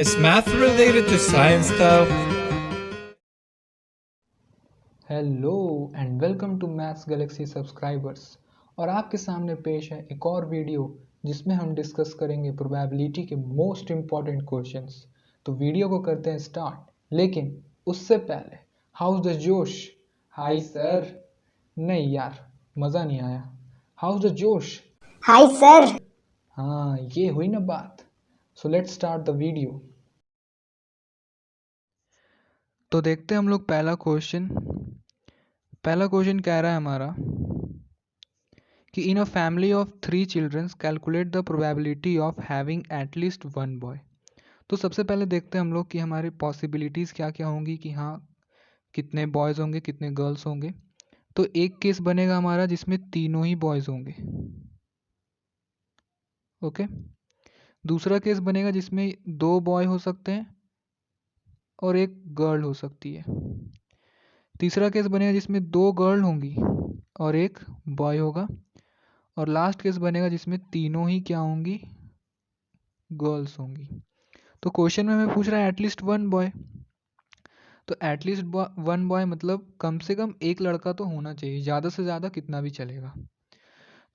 Is math related to science though? Hello and welcome to Maths Galaxy subscribers. और आपके सामने पेश है एक और वीडियो जिसमें हम डिस्कस करेंगे प्रोबेबिलिटी के मोस्ट इम्पॉर्टेंट क्वेश्चंस। तो वीडियो को करते हैं स्टार्ट, लेकिन उससे पहले हाउस द जोश। Hi sir. नहीं यार, मज़ा नहीं आया। हाउस द जोश। Hi sir. हाँ, ये हुई ना बात। So let's start the video. तो देखते हैं हम लोग पहला क्वेश्चन। पहला क्वेश्चन कह रहा है हमारा कि in a family of 3 childrens calculate the probability of having at least one boy. तो सबसे पहले देखते हैं हम लोग कि हमारी पॉसिबिलिटीज़ क्या क्या होंगी, कि हाँ कितने बॉयज़ होंगे कितने गर्ल्स होंगे। तो एक केस बनेगा हमारा जिसमें तीनों ही बॉयज़ होंगे, ओके। दूसरा केस बनेगा जिसमें 2 बॉय हो सकते हैं और एक गर्ल हो सकती है। तीसरा केस बनेगा जिसमें 2 गर्ल होंगी और एक बॉय होगा। और लास्ट केस बनेगा जिसमें तीनों ही क्या होंगी, गर्ल्स होंगी। तो क्वेश्चन में हमें पूछ रहा है एटलीस्ट वन बॉय। तो एटलीस्ट वन बॉय मतलब कम से कम एक लड़का तो होना चाहिए, ज़्यादा से ज़्यादा कितना भी चलेगा।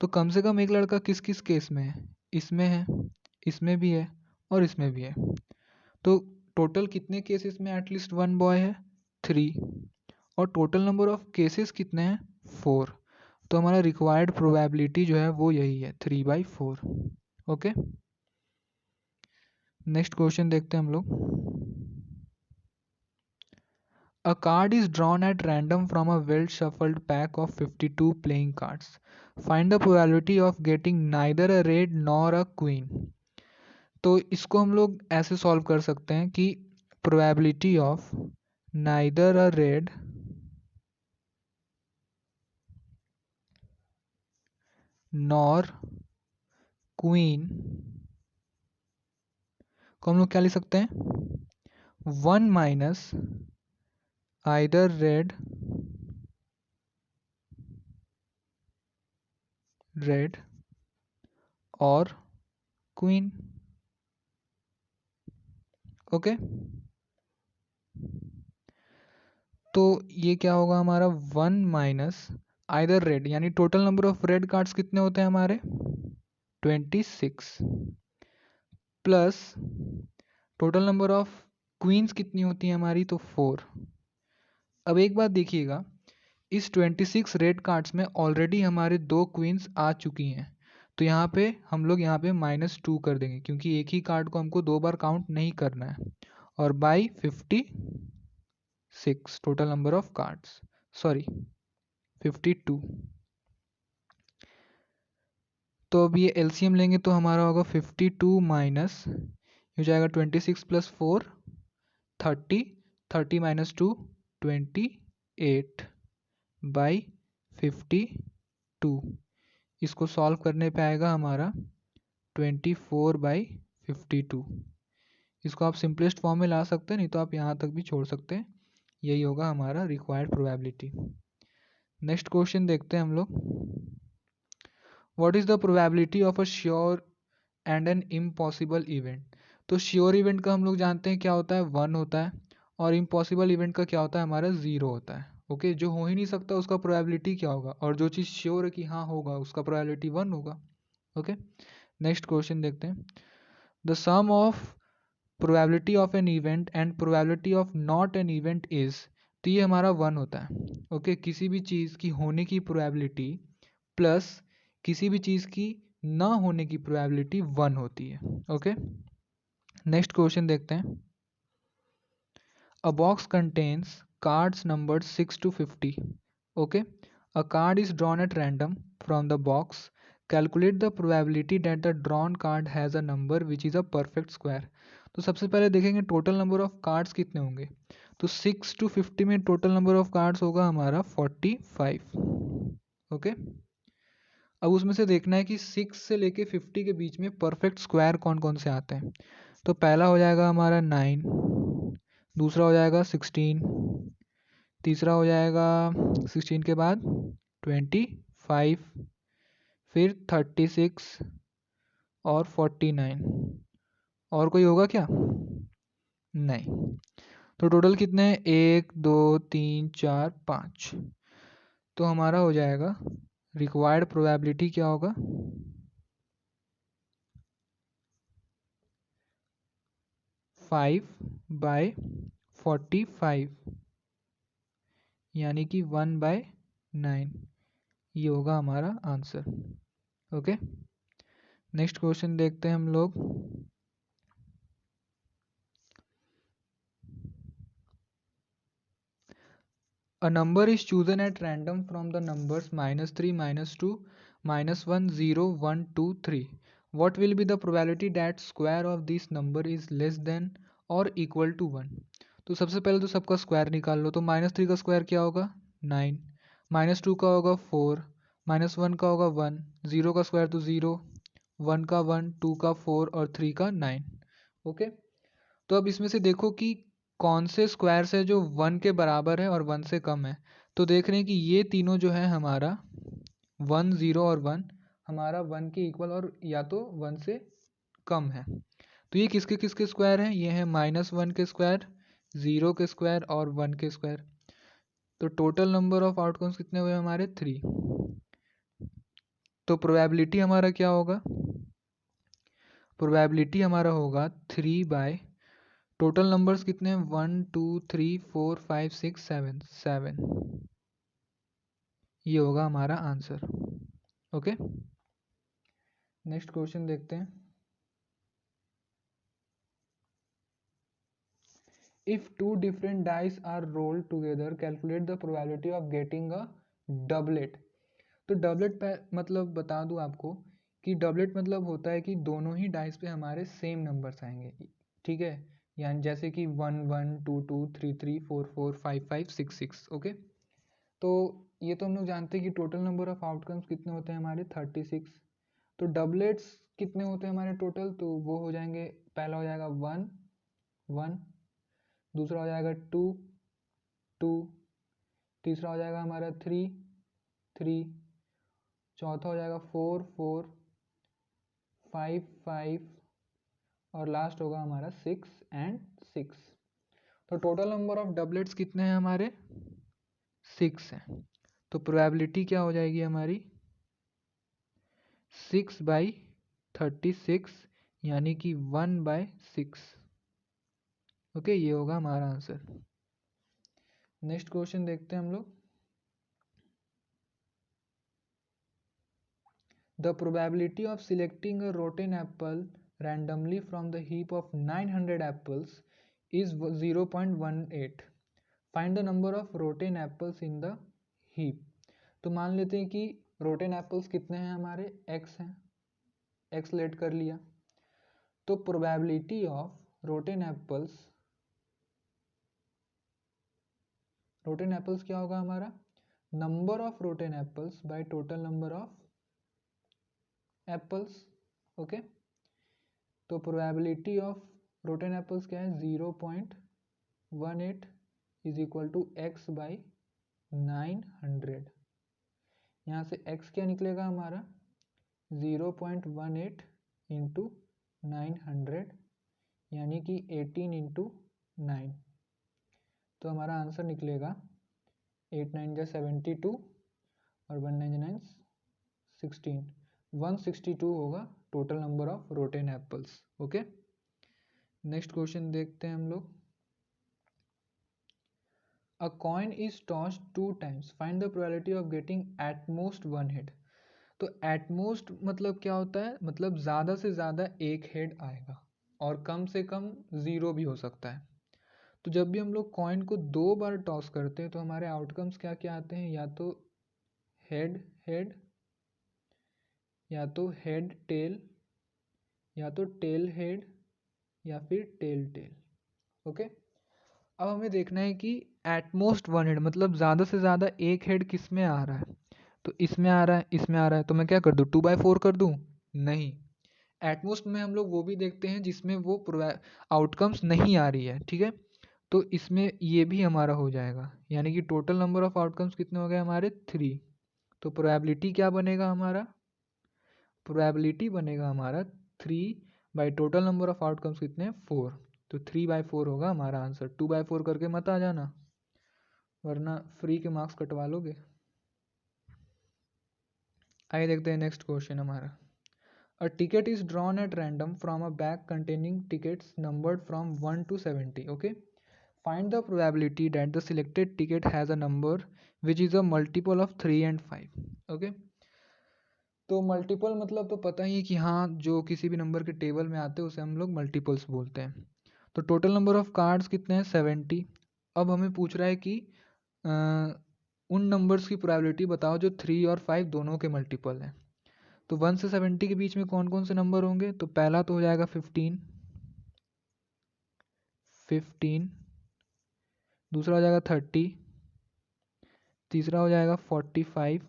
तो कम से कम एक लड़का किस किस केस में है, इसमें है, इसमें भी है और इसमें भी है। तो टोटल कितने केसेस में एटलीस्ट वन बॉय है, 3। और टोटल नंबर ऑफ केसेस कितने हैं, 4। तो हमारा रिक्वायर्ड प्रोबेबिलिटी जो है वो यही है, 3/4। ओके, नेक्स्ट क्वेश्चन देखते हैं हम लोग। A card is drawn at random from a well shuffled pack of 52 playing cards. Find the probability of getting neither a red nor a queen. तो इसको हम लोग ऐसे सॉल्व कर सकते हैं कि probability of neither a red nor queen को हम लोग क्या लिख सकते हैं, 1 माइनस आइदर रेड और क्वीन। ओके, तो ये क्या होगा हमारा 1 माइनस आइदर रेड, यानी total number of red cards कितने होते हैं हमारे, 26, plus total number of queens कितनी होती हैं हमारी, तो 4। अब एक बात देखिएगा, इस 26 रेड कार्ड्स में ऑलरेडी हमारे 2 क्वींस आ चुकी हैं। तो यहाँ पे हम लोग यहाँ पे -2 कर देंगे, क्योंकि एक ही कार्ड को हमको 2 बार काउंट नहीं करना है। और by 56 total number of cards, sorry 52। तो अब ये एलसीएम लेंगे तो हमारा होगा 52 माइनस, हो जाएगा 26 प्लस 4 30, 30 माइनस 2 28 बाई 52। इसको सॉल्व करने पे आएगा हमारा 24/52। इसको आप सिंपलेस्ट फॉर्म में ला सकते हैं, नहीं तो आप यहाँ तक भी छोड़ सकते हैं। यही होगा हमारा रिक्वायर्ड प्रोबेबिलिटी। नेक्स्ट क्वेश्चन देखते हैं हम लोग। What is the probability of a sure and an impossible event. तो श्योर इवेंट का हम लोग जानते हैं क्या होता है, 1 होता है। और इम्पॉसिबल इवेंट का क्या होता है हमारा, 0 होता है। ओके, जो हो ही नहीं सकता उसका प्रोबेबिलिटी क्या होगा, और जो चीज़ श्योर है कि हाँ होगा उसका प्रोबेबिलिटी 1 होगा। ओके, नेक्स्ट क्वेश्चन देखते हैं। The sum of probability of an event and probability of not an event is. तो ये हमारा 1 होता है। ओके, किसी भी चीज़ की होने की प्रोबेबिलिटी प्लस किसी भी चीज़ की ना होने की प्रोबेबिलिटी 1 होती है। ओके, नेक्स्ट क्वेश्चन देखते हैं। अ box contains cards numbered 6 to 50. Okay, a card is drawn at random from the box. Calculate the probability that the drawn card has a number which is a perfect square. तो सबसे पहले देखेंगे total number of cards कितने होंगे। तो 6 to 50 में total number of cards होगा हमारा 45। ओके, अब उसमें से देखना है कि 6 से लेके 50 के बीच में परफेक्ट स्क्वायर कौन कौन से आते हैं। तो पहला हो जाएगा हमारा 9, दूसरा हो जाएगा 16, तीसरा हो जाएगा 16 के बाद 25, फिर 36 और 49। और कोई होगा क्या, नहीं। तो टोटल कितने हैं? 1 2 3 4 5। तो हमारा हो जाएगा रिक्वायर्ड प्रोबेबिलिटी क्या होगा? 5/45 यानी कि 1/9। ये होगा हमारा आंसर। ओके, नेक्स्ट क्वेश्चन देखते हैं हम लोग। A number is chosen at random from the numbers -3, -2, -1, 0, 1, 2, 3. What will be the probability that square of this number is less than or equal to 1? तो सबसे पहले तो सबका स्क्वायर निकाल लो। तो -3 का स्क्वायर क्या होगा? 9, -2 का होगा 4, -1 का होगा 1, 0 का स्क्वायर तो 0, 1 का 1, 2 का 4 और 3 का 9। ओके, तो अब इसमें से देखो कि कौन से स्क्वायर्स है जो 1 के बराबर है और 1 से कम है। तो देख रहे हैं कि ये तीनों जो है हमारा 1, 0 और 1 हमारा 1 के इक्वल और या तो 1 से कम है। तो ये किसके किसके स्क्वायर हैं? ये हैं -1 के स्क्वायर, 0 के स्क्वायर और 1 के स्क्वायर। तो टोटल नंबर ऑफ आउटकम्स कितने हुए हमारे? 3। तो प्रोबेबिलिटी हमारा क्या होगा? प्रोबेबिलिटी हमारा होगा 3 बाय टोटल नंबर्स कितने हैं? 1 2 3 4 5 6 7 7। ये होगा हमारा आंसर। ओके, नेक्स्ट क्वेश्चन देखते हैं। If two different dice are rolled together calculate the probability of getting a doublet. तो डबलेट मतलब बता दूं आपको कि डबलेट मतलब होता है कि दोनों ही डाइस पे हमारे सेम नंबर्स आएंगे। ठीक है, यानी जैसे कि 1 1 2 2 3 3 4 4 5 5 6 6। ओके, तो ये तो हम लोग जानते हैं कि टोटल नंबर ऑफ आउटकम्स कितने होते हैं हमारे? 36। तो डबलेट्स कितने होते हैं हमारे टोटल? तो वो हो जाएंगे, पहला हो जाएगा 1 1, दूसरा हो जाएगा 2 2, तीसरा हो जाएगा हमारा 3 3, चौथा हो जाएगा 4 4, 5 5 और लास्ट होगा हमारा 6 एंड 6। तो टोटल नंबर ऑफ डबलेट्स कितने हैं हमारे? 6 हैं। तो प्रोबेबिलिटी क्या हो जाएगी हमारी? 6/36 यानी कि 1/6। ओके, ये होगा हमारा आंसर। नेक्स्ट क्वेश्चन देखते हैं हम लोग। The probability of selecting a rotten Apple randomly from the heap of 900 apples is 0.18. Find the number of rotten apples in the heap. तो मान लेते हैं कि रोटेन एप्पल्स कितने हैं हमारे? x हैं, x लेट कर लिया। तो प्रोबेबिलिटी ऑफ रोटेन एप्पल्स क्या होगा हमारा? Number of rotten apples by total number of apples. Okay, तो प्रोबेबिलिटी ऑफ रोटेन एप्पल्स क्या है? 0.18 is equal to x by 900। यहाँ से x क्या निकलेगा हमारा? 0.18 इंटू 900 यानी कि 18 इंटू 9। तो हमारा आंसर निकलेगा 8 9 जा 72 और 1 9 9 16, 162 होगा total number of rotten apples. Okay, next question देखते हैं हम लोग। A coin is tossed 2 times. Find the probability of getting at most 1 head. तो at most मतलब क्या होता है? मतलब ज़्यादा से ज़्यादा एक हेड आएगा और कम से कम 0 भी हो सकता है। तो जब भी हम लोग कॉइन को 2 बार टॉस करते हैं तो हमारे आउटकम्स क्या क्या आते हैं? या तो हेड हेड, या तो हेड टेल, या तो टेल हेड, या फिर टेल टेल। ओके, अब हमें देखना है कि एटमोस्ट 1 हेड मतलब ज़्यादा से ज़्यादा एक हेड किस में आ रहा है? तो इसमें आ रहा है, इसमें आ रहा है। तो मैं क्या कर दूँ? 2/4 कर दूँ? नहीं, एटमोस्ट में हम लोग वो भी देखते हैं जिसमें वो आउटकम्स नहीं आ रही है। ठीक है, तो इसमें ये भी हमारा हो जाएगा, यानी कि टोटल नंबर ऑफ आउटकम्स कितने हो गए हमारे? 3। तो प्रोबेबिलिटी क्या बनेगा हमारा? प्रोबेबिलिटी बनेगा हमारा 3 by total number of outcomes कितने? 4। तो 3/4 होगा हमारा आंसर। 2/4 करके मत आ जाना, वरना फ्री के मार्क्स कटवा लोगे। आइए देखते हैं नेक्स्ट क्वेश्चन हमारा। A ticket is drawn at random from a bag containing tickets numbered from 1 to 70. Okay. Find the probability that the selected ticket has a number which is a multiple of 3 and 5. Okay. तो multiple मतलब तो पता ही है कि हाँ, जो किसी भी नंबर के टेबल में आते हैं उसे हम लोग मल्टीपल्स बोलते हैं। तो टोटल नंबर ऑफ कार्ड्स कितने हैं? 70। अब हमें पूछ रहा है कि उन नंबर्स की प्रोबेबिलिटी बताओ जो 3 और 5 दोनों के मल्टीपल हैं। तो 1 से 70 के बीच में कौन कौन से नंबर होंगे? तो पहला तो हो जाएगा 15, दूसरा हो जाएगा 30, तीसरा हो जाएगा 45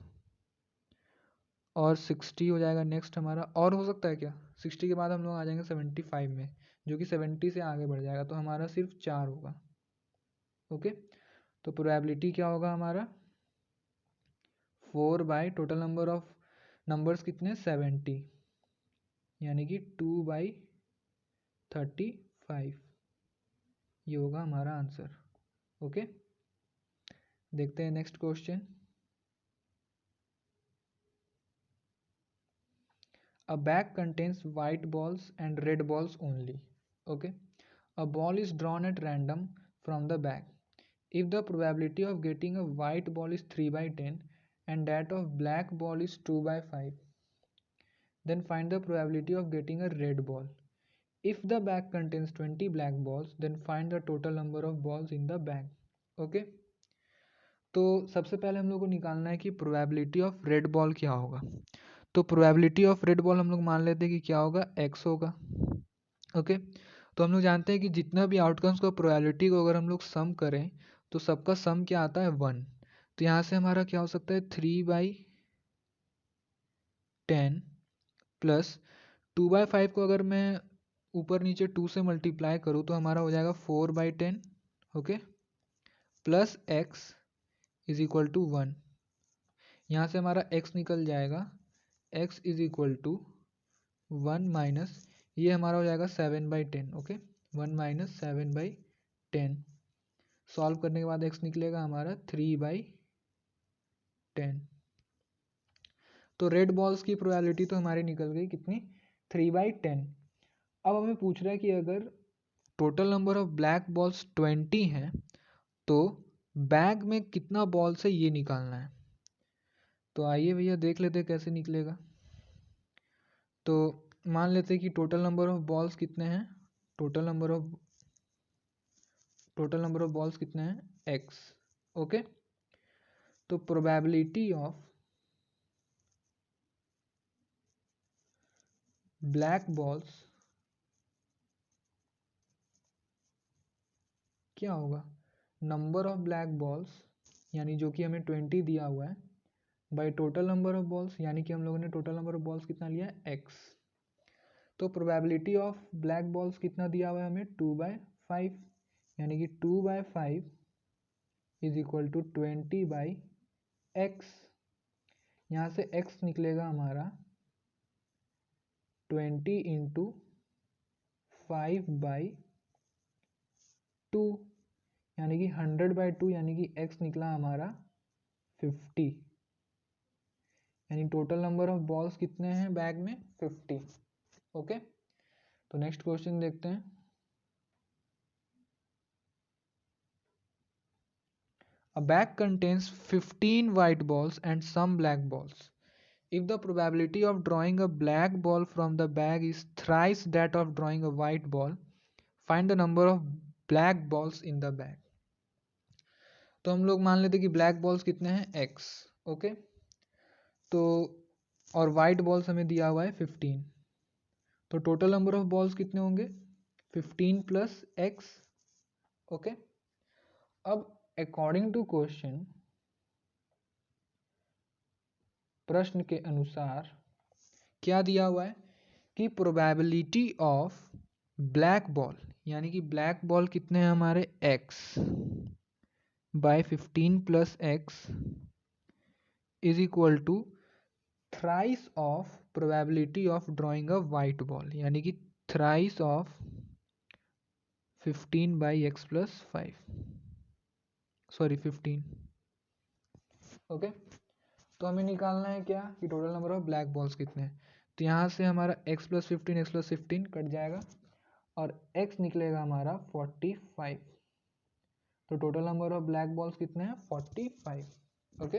और 60 हो जाएगा नेक्स्ट हमारा। और हो सकता है क्या? 60 के बाद हम लोग आ जाएंगे 75 में, जो कि 70 से आगे बढ़ जाएगा, तो हमारा सिर्फ 4 होगा। ओके, तो प्रोबेबिलिटी क्या होगा हमारा? 4 by total number of numbers कितने? 70, यानी कि 2/35, ये होगा हमारा आंसर। ओके, देखते हैं next question. A bag contains white balls and red balls only. Okay, a ball is drawn at random from the bag. If the probability of getting a white ball is 3/10 and that of black ball is 2/5, then find the probability of getting a red ball. If the bag contains 20 black balls, then find the total number of balls in the bag. Okay, तो सबसे पहले हम लोग को निकालना है कि probability of red ball क्या होगा। तो प्रोबेबिलिटी ऑफ रेड बॉल हम लोग मान लेते हैं कि क्या होगा? x होगा। ओके, तो हम लोग जानते हैं कि जितना भी आउटकम्स का प्रोबेबिलिटी को अगर हम लोग सम करें तो सबका सम क्या आता है? 1। तो यहाँ से हमारा क्या हो सकता है? 3/10 प्लस 2/5 को अगर मैं ऊपर नीचे 2 से मल्टीप्लाई करूँ तो हमारा हो जाएगा 4/10। Okay, plus x is equal to 1। यहाँ से हमारा x निकल जाएगा, x is equal to 1 minus, ये हमारा हो जाएगा 7/10। ओके, 1 माइनस 7/10, सॉल्व करने के बाद x निकलेगा हमारा 3/10। तो रेड बॉल्स की प्रोबेबिलिटी तो हमारी निकल गई कितनी? 3/10। अब हमें पूछ रहा है कि अगर total number of black balls 20 हैं तो बैग में कितना बॉल्स है ये निकालना है। तो आइए भैया देख लेते हैं कैसे निकलेगा। तो मान लेते हैं कि टोटल नंबर ऑफ बॉल्स कितने हैं? टोटल नंबर ऑफ बॉल्स कितने हैं? x। ओके, तो प्रोबेबिलिटी ऑफ ब्लैक बॉल्स क्या होगा? नंबर ऑफ ब्लैक बॉल्स, यानी जो कि हमें 20 दिया हुआ है, by total number of balls, यानी कि हम लोगों ने टोटल नंबर ऑफ बॉल्स कितना लिया है? x। तो प्रोबेबिलिटी ऑफ ब्लैक बॉल्स कितना दिया हुआ है हमें? 2/5, यानी कि 2/5 इज इक्वल टू 20/x। यहाँ से x निकलेगा हमारा 20 इंटू 5/2, यानी कि 100/2, यानी कि x निकला हमारा 50, यानी टोटल नंबर ऑफ बॉल्स कितने हैं बैग में? 50। ओके, तो नेक्स्ट क्वेश्चन देखते हैं। A bag contains 15 white balls and some black balls. If the probability of drawing a black ball from the bag is thrice that of drawing a white ball, find the number of black balls in the bag. तो हम लोग मान लेते हैं कि black balls कितने हैं? x। Okay, तो और वाइट बॉल्स हमें दिया हुआ है 15, तो टोटल नंबर ऑफ बॉल्स कितने होंगे? 15 प्लस x। ओके, अब अकॉर्डिंग टू क्वेश्चन, प्रश्न के अनुसार क्या दिया हुआ है कि प्रोबेबिलिटी ऑफ ब्लैक बॉल, यानी कि ब्लैक बॉल कितने हैं हमारे? x by 15 plus x is equal to thrice of probability of drawing a white ball, यानी कि thrice of 15/x+5, sorry 15। Okay, तो हमें निकालना है क्या कि total number of black balls कितने हैं। तो यहाँ से हमारा x+15 कट जाएगा और x निकलेगा हमारा 45। तो total number of black balls कितने हैं 45। ओके,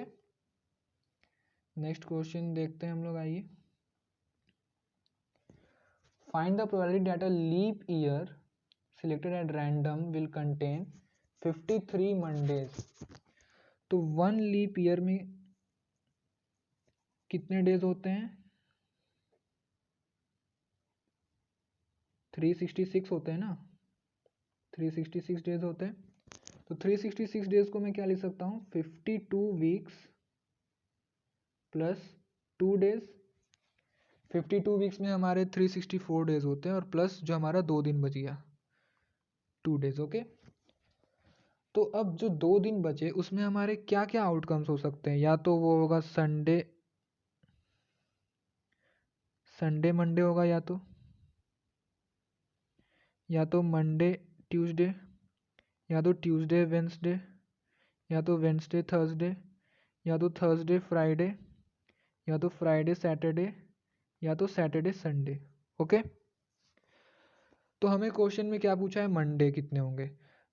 नेक्स्ट क्वेश्चन देखते हैं हम लोग, आइए। Find the probability that a leap year selected at random will contain 53 Mondays. तो वन लीप ईयर में कितने डेज होते हैं 366 होते हैं ना, 366 डेज होते हैं। तो 366 डेज को मैं क्या लिख सकता हूँ 52 वीक्स प्लस 2 डेज। 52 वीक्स में हमारे 364 डेज होते हैं और प्लस जो हमारा 2 दिन बच गया 2 डेज। ओके, तो अब जो 2 दिन बचे उसमें हमारे क्या क्या आउटकम्स हो सकते हैं। या तो वो होगा संडे मंडे होगा, या तो मंडे ट्यूसडे, या तो ट्यूसडे वेंसडे, या तो वेंसडे थर्सडे, या तो थर्सडे फ्राइडे, या तो फ्राइडे सैटरडे, या तो सैटरडे संडे। ओके, तो हमें क्वेश्चन में क्या पूछा है मंडे कितने होंगे।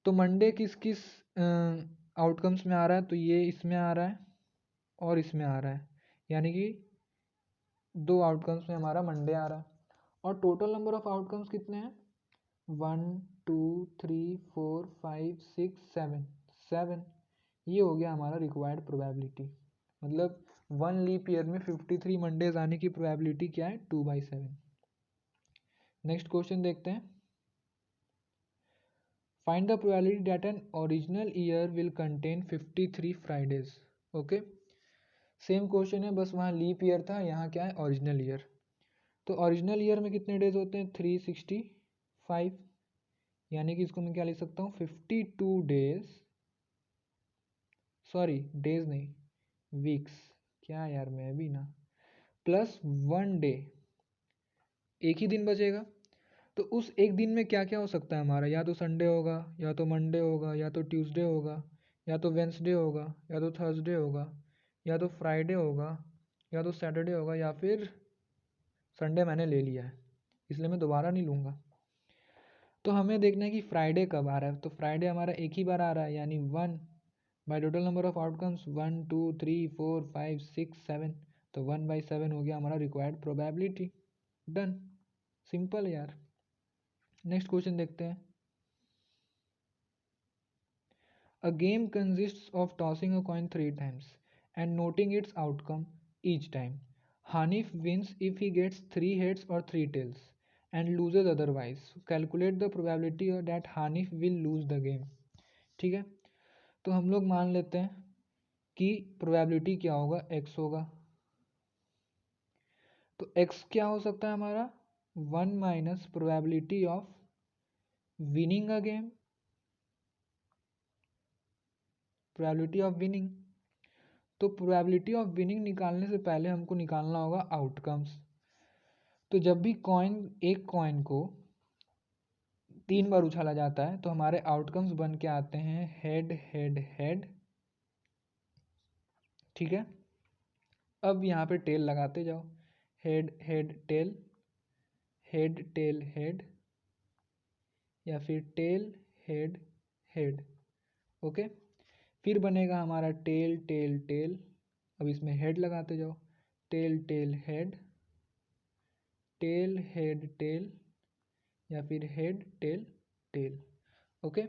तो मंडे किस किस आउटकम्स में आ रहा है, तो ये इसमें आ रहा है और इसमें आ रहा है, यानी कि 2 आउटकम्स में हमारा मंडे आ रहा है। और टोटल नंबर ऑफ आउटकम्स कितने हैं 1 2 3 4 5 6 7। ये हो गया हमारा रिक्वायर्ड प्रोबेबिलिटी। मतलब 1 लीप ईयर में 53 मंडेज आने की प्रोबेबिलिटी क्या है 2/7। नेक्स्ट क्वेश्चन देखते हैं। Find the probability that an original year will contain 53 Fridays. Okay, same question है, बस वहाँ लीप ईयर था, यहाँ क्या है ओरिजिनल ईयर। तो ओरिजिनल ईयर में कितने डेज होते हैं 365, यानी कि इसको मैं क्या लिख सकता हूँ 52 डेज, सॉरी डेज नहीं वीक्स, क्या यार मैं भी ना, प्लस 1 डे, एक ही दिन बचेगा। तो उस एक दिन में क्या क्या हो सकता है हमारा, या तो संडे होगा, या तो मंडे होगा, या तो ट्यूसडे होगा, या तो वेंसडे होगा, या तो थर्सडे होगा, या तो फ्राइडे होगा, या तो सैटरडे होगा, या फिर संडे मैंने ले लिया है इसलिए मैं दोबारा नहीं लूँगा। तो हमें देखना है कि फ्राइडे कब आ रहा है। तो फ्राइडे हमारा एक ही बार आ रहा है, यानी 1 bye total number of outcomes 1 2 3 4 5 6 7। तो 1/7 हो गया हमारा रिक्वायर्ड प्रोबेबिलिटी। डन, सिंपल यार। नेक्स्ट क्वेश्चन देखते हैं। A game consists of tossing a coin 3 times and noting its outcome each time. Hanif wins if he gets 3 heads or 3 tails and loses otherwise. Calculate the probability that Hanif will lose the game. ठीक है, तो हम लोग मान लेते हैं कि probability क्या होगा x होगा। तो x क्या हो सकता है हमारा 1 minus probability of winning a game, probability of winning. तो प्रोबेबिलिटी ऑफ विनिंग निकालने से पहले हमको निकालना होगा आउटकम्स। तो जब भी एक कॉइन को 3 बार उछाला जाता है तो हमारे आउटकम्स बन के आते हैं हेड हेड हेड। ठीक है, अब यहाँ पे टेल लगाते जाओ, head head tail, head tail head, या फिर टेल हेड हेड। ओके, फिर बनेगा हमारा टेल टेल टेल, अब इसमें हेड लगाते जाओ, tail tail head, tail head tail, या फिर हेड टेल टेल। ओके,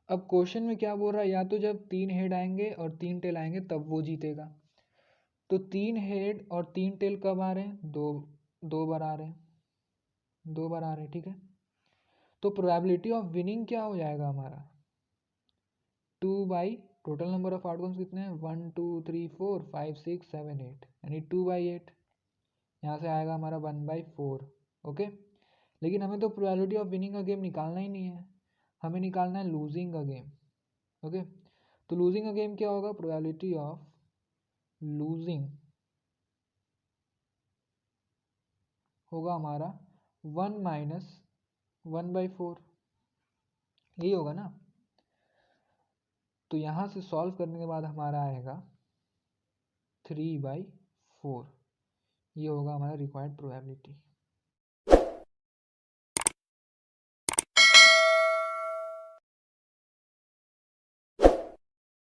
अब क्वेश्चन में क्या बोल रहा है, या तो जब 3 हेड आएंगे और 3 टेल आएंगे तब वो जीतेगा। तो 3 हेड और 3 टेल कब आ रहे हैं, दो बार आ रहे हैं, 2 बार आ रहे हैं। ठीक है, तो प्रोबेबिलिटी ऑफ विनिंग क्या हो जाएगा हमारा 2 by total number of outcomes कितने हैं 1 2 3 4 5 6 7 8, यानी 2/8। यहाँ से आएगा हमारा 1/4। ओके, लेकिन हमें तो probability of winning a game निकालना ही नहीं है, हमें निकालना है लूजिंग अ गेम। ओके, तो लूजिंग अ गेम क्या होगा, प्रोबेबिलिटी ऑफ लूजिंग होगा हमारा 1 माइनस 1/4। यही होगा ना। तो यहाँ से सॉल्व करने के बाद हमारा आएगा 3/4, ये होगा हमारा रिक्वायर्ड प्रोबेबिलिटी।